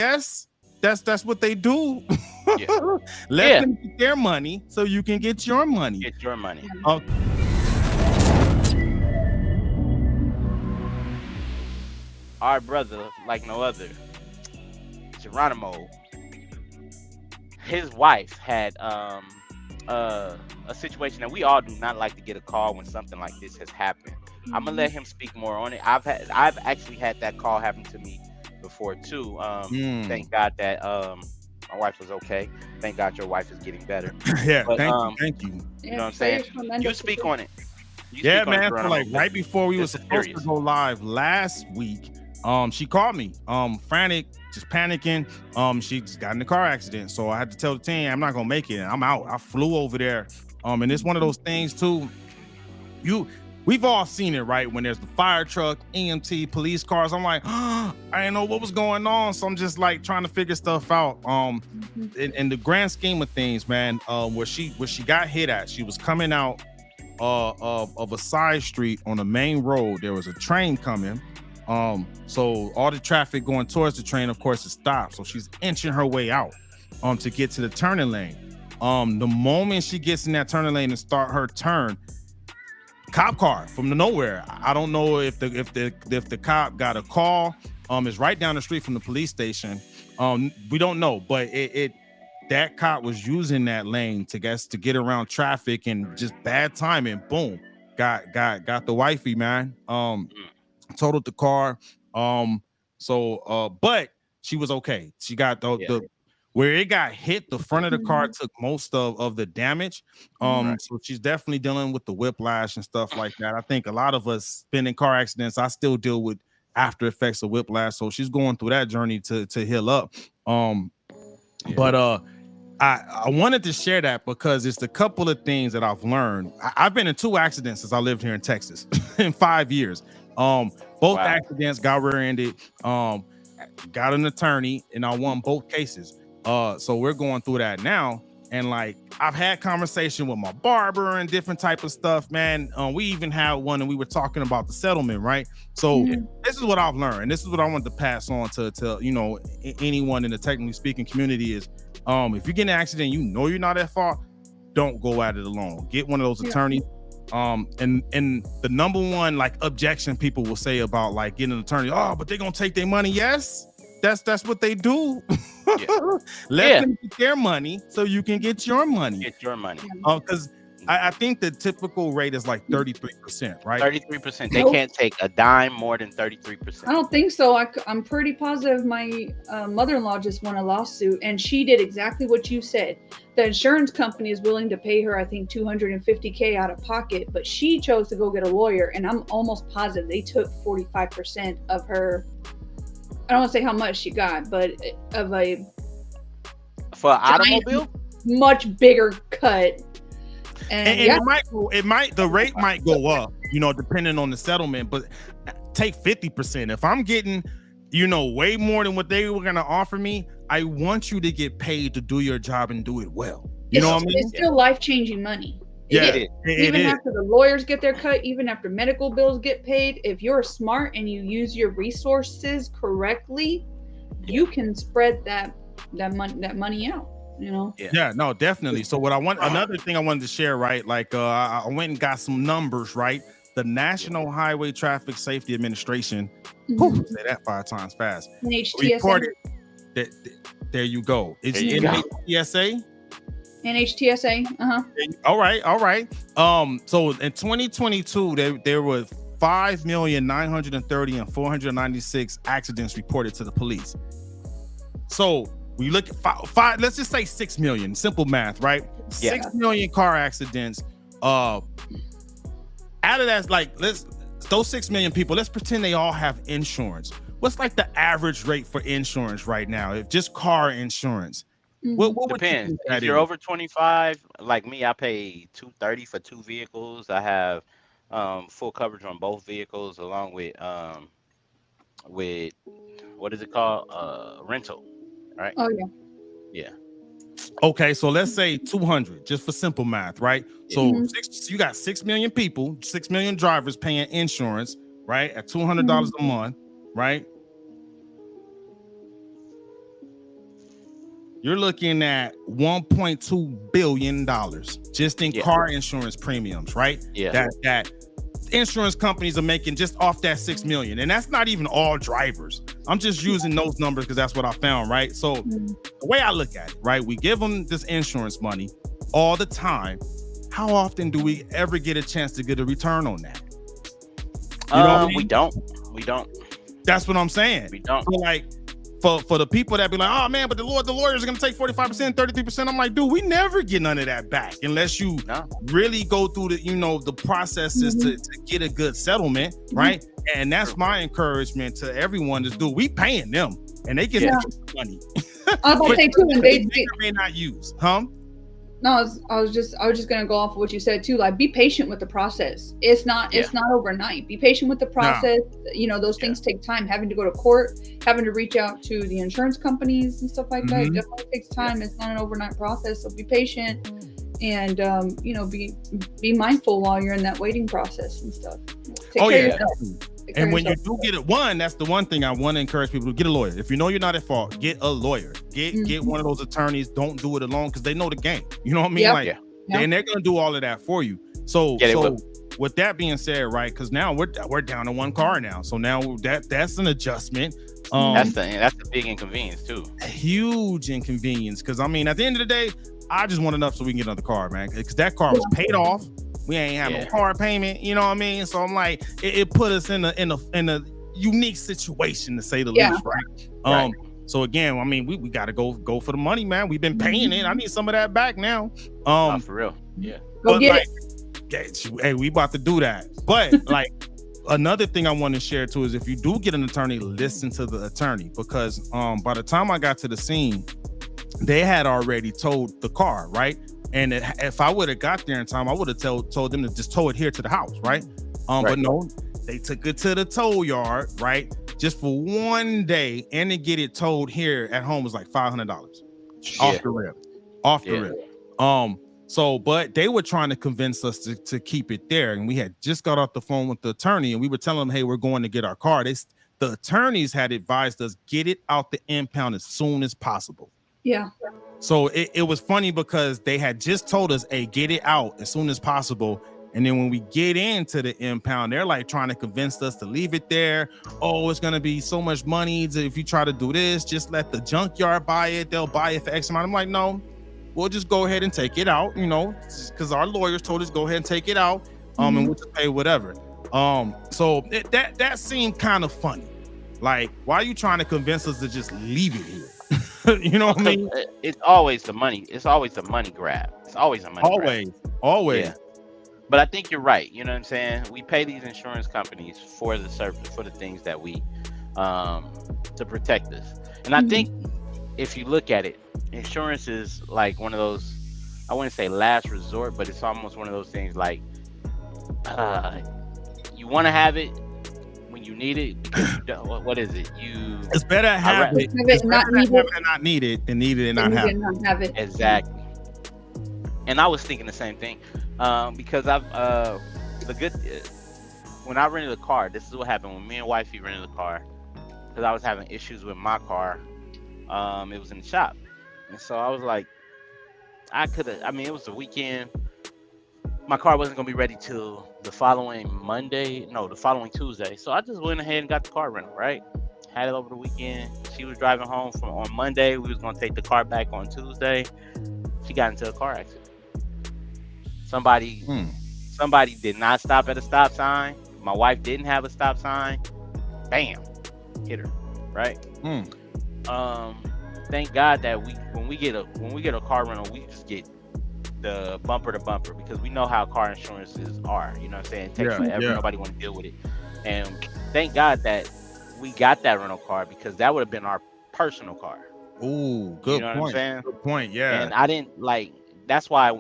Yes, that's what they do. Yeah. Let Yeah. them get their money so you can get your money. Get your money. Uh, Our brother, like no other, Geronimo, his wife had a situation that we all do not like to get a call when something like this has happened. I'm gonna let him speak more on it. I've actually had that call happen to me before too. mm. Thank God that my wife was okay. Thank God your wife is getting better. Yeah, But thank you. you know Yeah, what I'm saying? prayers from end You up to speak do. on it. You Yeah, speak on it, man. So Geronimo, like because right before we were this is supposed to serious. go live last week, she called me, frantic, just panicking. She just got in a car accident, so I had to tell the team I'm not gonna make it. I'm out. I flew over there. And it's one of those things too. You, we've all seen it, right? When there's the fire truck, EMT, police cars. I'm like, I didn't know what was going on, so I'm just like trying to figure stuff out. In the grand scheme of things, man, where she got hit at, she was coming out of a side street on a main road. There was a train coming. So all the traffic going towards the train, of course, it stopped. So she's inching her way out to get to the turning lane. The moment she gets in that turning lane and start her turn, cop car from the nowhere. I don't know if the cop got a call. It's right down the street from the police station. We don't know, but it that cop was using that lane to get around traffic and just bad timing. Boom, got the wifey, man. Mm, Totaled the car. But she was okay. She got yeah. the where it got hit, the front of the car Mhm. took most of the damage. Mhm. Right. So she's definitely dealing with the whiplash and stuff like that. I think a lot of us been in car accidents. I still deal with after effects of whiplash. So she's going through that journey to heal up. Um, Yeah. but I wanted to share that because it's a couple of things that I've learned. I've been in 2 accidents since I lived here in Texas in 5 years. Both Wow. accidents got rear-ended. Got an attorney, and I won both cases. So we're going through that now. And like I've had conversation with my barber and different type of stuff, man. We even had one and we were talking about the settlement, right? So Yeah. Mhm. this is what I've learned. And this is what I want to pass on to anyone in the technically speaking community is if you get in an accident, you know you're not at fault, don't go at it alone. Get one of those Yeah. attorneys. And the number one like objection people will say about like getting an attorney, oh, but they're gonna take their money. Yes, that's what they do. Yeah. Let Yeah. them get their money so you can get your money. Get your money. Because I think the typical rate is like 33%, right? 33%. They Nope. can't take a dime more than I 33%. don't think so. I'm pretty positive my mother-in-law just won a lawsuit, and she did exactly what you said. The insurance company is willing to pay her, I think, 250K out of pocket, but she chose to go get a lawyer, and I'm almost positive they took 45% of her. I don't want to say how much she got, but of a For an giant, automobile? much bigger cut. And, And and yeah, the rate might go up, depending on the settlement, but take 50%. If I'm getting, way more than what they were gonna offer me, I want you to get paid to do your job and do it well. You know it's what I mean? it's Yeah. still life-changing money. It Yeah, It is. is. it Even is. after the lawyers get their cut, even after medical bills get paid, if you're smart and you use your resources correctly, Yeah. you can spread that money out. You know. Yeah. Yeah, no, definitely. So what I want, another thing I wanted to share, right? Like I went and got some numbers, right? The Yeah. National Highway Traffic Safety Administration, Mhm. say that 5 times fast, NHTSA. reported that there you go. There It's you go. NHTSA. NHTSA. Uh-huh. All right, all right. So in 2022, there were 5,930,496 and 496 accidents reported to the police. So we look at five, let's just say 6 million. Simple math, right? Yeah. 6 million car accidents. Out of that, like those 6 million people, let's pretend they all have insurance. What's like the average rate for insurance right now? If just car insurance, what Mhm. would you Depends. think If that you're is? over 25, like me, I pay 230 for two vehicles. I have full coverage on both vehicles along with what is it called? Rental, right? Oh yeah. Yeah. Okay, so let's say 200, just for simple math, right? Yeah. So Mhm. you got 6 million people, 6 million drivers paying insurance, right? At $200 Mhm. a month, right? you're looking at $1.2 billion just in Yeah. car insurance premiums, right? Yeah. That insurance companies are making just off that 6 million. And that's not even all drivers. I'm just using those numbers because that's what I found, right? So the way I look at it, right? We give them this insurance money all the time. How often do we ever get a chance to get a return on that? You know what I mean? We don't. We don't. That's what I'm saying. We don't. So like for the people that be like, oh man, but the lawyers are gonna take 45%, 33%. I'm like, dude, we never get none of that back unless you really go through the processes to get a good settlement, right? And that's my encouragement to everyone is, dude, we paying them and they get money. I was about to say too, and they may not use, No, I was just gonna go off of what you said too. Like, be patient with the process. It's not overnight. Be patient with the process. Those things take time. Having to go to court, having to reach out to the insurance companies and stuff like that. It definitely takes time. It's not an overnight process. So be patient, and be mindful while you're in that waiting process and stuff. Take care of yourself. And when you do get it, that's the one thing I want to encourage people to get a lawyer. If you know you're not at fault, get a lawyer. Get one of those attorneys. Don't do it alone because they know the game. You know what I mean? And they're gonna do all of that for you. So with that being said, right? Because now we're down to one car now. So now that's an adjustment. That's a big inconvenience too. A huge inconvenience. Because I mean, at the end of the day, I just want enough so we can get another car, man. Because that car was paid off. We ain't have no car payment, you know what I mean? So I'm like, it put us in a unique situation to say the least, right? So again, I mean, we gotta go for the money, man. We've been paying it. I need some of that back now. For real, But like, hey, we about to do that. But like, another thing I want to share too is if you do get an attorney, listen to the attorney because by the time I got to the scene, they had already towed the car, right? And if I would have got there in time, I would have told them to just tow it here to the house, right? But no, they took it to the tow yard, right? Just for one day, and to get it towed here at home was like $500 off the rip. So, but they were trying to convince us to keep it there, and we had just got off the phone with the attorney, and we were telling them, hey, we're going to get our car. The attorneys had advised us get it out the impound as soon as possible. Yeah. So it was funny because they had just told us, hey, get it out as soon as possible. And then when we get into the impound, they're like trying to convince us to leave it there. Oh, it's going to be so much money if you try to do this. Just let the junkyard buy it. They'll buy it for X amount. I'm like, no, we'll just go ahead and take it out, because our lawyers told us go ahead and take it out. And we'll just pay whatever. So that seemed kind of funny. Like, why are you trying to convince us to just leave it here? You know what I mean? It's always the money. It's always a money grab. It's always a money grab. Always. Yeah. But I think you're right. You know what I'm saying? We pay these insurance companies for the service, for the things that we, to protect us. And I think if you look at it, insurance is like one of those, I wouldn't say last resort, but it's almost one of those things like, you want to have it when you need it because you don't, what is it? It's better to have it. It's better to have it and not need it than need it and not have it. Exactly. And I was thinking the same thing, because when I rented a car, this is what happened when me and wifey rented a car, because I was having issues with my car. It was in the shop, and so I was like, it was the weekend. My car wasn't gonna be ready till the following Tuesday. So I just went ahead and got the car rental, right? Had it over the weekend. She was driving home on Monday. We was gonna take the car back on Tuesday. She got into a car accident. Somebody did not stop at a stop sign. My wife didn't have a stop sign. Bam, hit her, right? Thank God that when we get a car rental, we just get the bumper to bumper, because we know how car insurances are. You know what I'm saying? It takes forever. Nobody want to deal with it. And thank God that we got that rental car, because that would have been our personal car. Ooh, good you know point. What I'm saying? Good point. Yeah. And I didn't that's why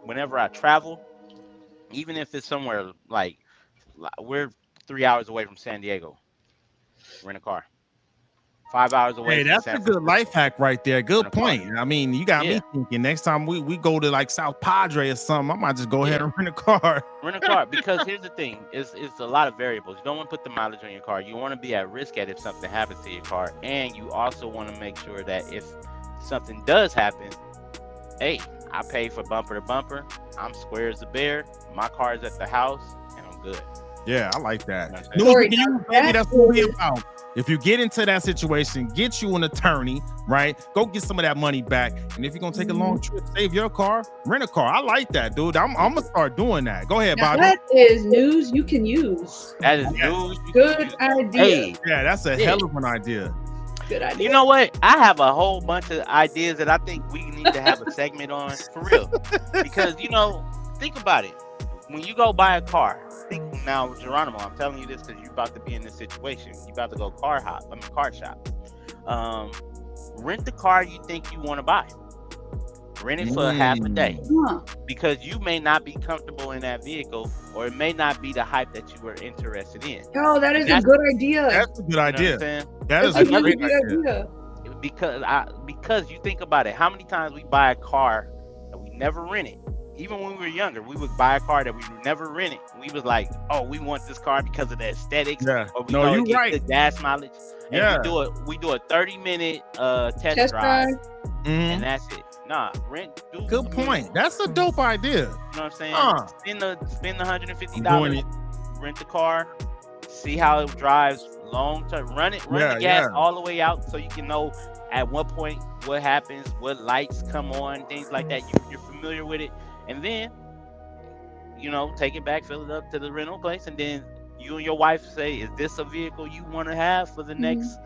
whenever I travel, even if it's somewhere like we're 3 hours away from San Diego, rent a car. 5 hours away. Hey, that's a good life hack right there. Good point. I mean, you got me thinking next time we go to like South Padre or something, I might just go ahead and rent a car. Rent a car, because here's the thing: it's a lot of variables. You don't want to put the mileage on your car. You want to be at risk if something happens to your car, and you also want to make sure that if something does happen, hey, I pay for bumper to bumper. I'm square as a bear. My car is at the house, and I'm good. Yeah, I like that. That's News Corey, with you, now baby, that that's what we is- about. If you get into that situation, get you an attorney, right? Go get some of that money back. And if you're gonna take a long trip, save your car, rent a car. I like that, dude. I'm gonna start doing that. Go ahead, Now Bobby. that is news you can use. That is Yes. news. Good idea. Hey, Yeah, that's a Yeah. hell of an idea. Good idea. you know what? I have a whole bunch of ideas that I think we need to have a segment on for real. Because think about it. When you go buy a car, now Geronimo, I'm telling you this because you're about to be in this situation. You're about to go car shop. Rent the car you think you want to buy. Rent it for half a day Huh. because you may not be comfortable in that vehicle, or it may not be the hype that you were interested in. Oh, that is a That's- good idea. That's a good You know what idea. I'm saying? That is That's a a really great good idea. idea. Because you think about it, how many times we buy a car that we never rented? Even when we were younger, we would buy a car that we never rented. We was like, oh, we want this car because of the aesthetics, Yeah. or we No, know you it gets right. good gas mileage. And Yeah. we do a 30-minute test Test drive, drive. Mhm. and that's it. Nah, rent. Good point. That's a dope idea. You know what I'm saying? Spend the I'm doing $150. it. Rent the car, see how it drives long term. Run the gas Yeah. all the way out so you can know at what point what happens, what lights come on, things like that. You're familiar with it, and then take it back, fill it up to the rental place, and then you and your wife say, "Is this a vehicle you want to have for the next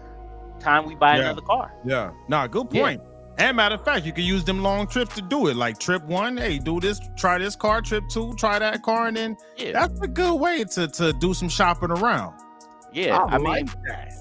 time we buy Yeah. another car?" Yeah. Nah, good Yeah. point. And matter of fact, you can use them long trips to do it. Like trip 1, hey, do this, try this car. Trip 2, try that car, and then Yeah, that's a good way to do some shopping around. yeah. I mean, like that.